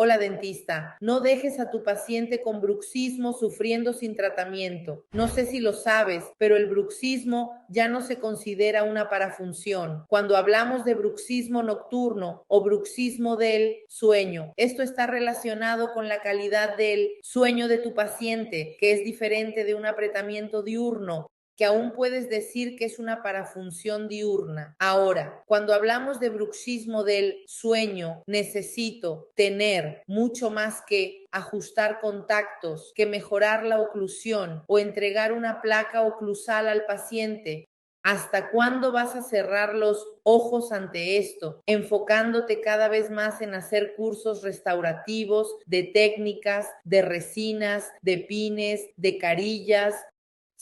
Hola dentista, no dejes a tu paciente con bruxismo sufriendo sin tratamiento. No sé si lo sabes, pero el bruxismo ya no se considera una parafunción. Cuando hablamos de bruxismo nocturno o bruxismo del sueño, esto está relacionado con la calidad del sueño de tu paciente, que es diferente de un apretamiento diurno, que aún puedes decir que es una parafunción diurna. Ahora, cuando hablamos de bruxismo del sueño, necesito tener mucho más que ajustar contactos, que mejorar la oclusión o entregar una placa oclusal al paciente. ¿Hasta cuándo vas a cerrar los ojos ante esto, enfocándote cada vez más en hacer cursos restaurativos de técnicas, de resinas, de pines, de carillas?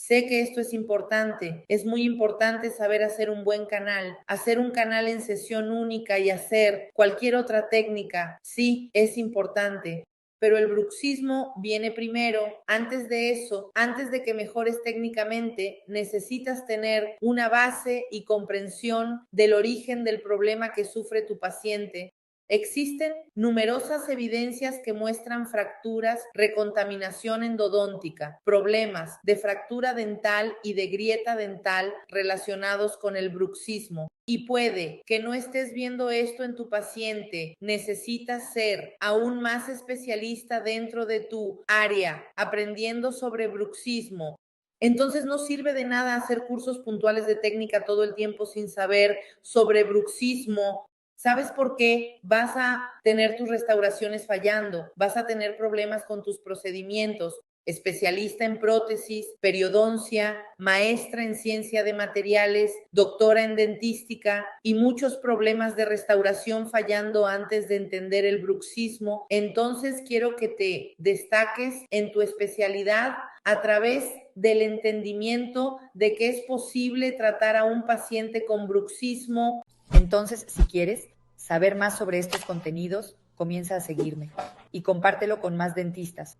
Sé que esto es muy importante saber hacer un canal en sesión única y hacer cualquier otra técnica, sí, es importante, pero el bruxismo viene primero. Antes de eso, antes de que mejores técnicamente, necesitas tener una base y comprensión del origen del problema que sufre tu paciente. Existen numerosas evidencias que muestran fracturas, recontaminación endodóntica, problemas de fractura dental y de grieta dental relacionados con el bruxismo. Y puede que no estés viendo esto en tu paciente. Necesitas ser aún más especialista dentro de tu área, aprendiendo sobre bruxismo. Entonces no sirve de nada hacer cursos puntuales de técnica todo el tiempo sin saber sobre bruxismo. ¿Sabes por qué? Vas a tener tus restauraciones fallando, vas a tener problemas con tus procedimientos. Especialista en prótesis, periodoncia, maestra en ciencia de materiales, doctora en dentística y muchos problemas de restauración fallando antes de entender el bruxismo. Entonces quiero que te destaques en tu especialidad a través del entendimiento de que es posible tratar a un paciente con bruxismo. Entonces, si quieres saber más sobre estos contenidos, comienza a seguirme y compártelo con más dentistas.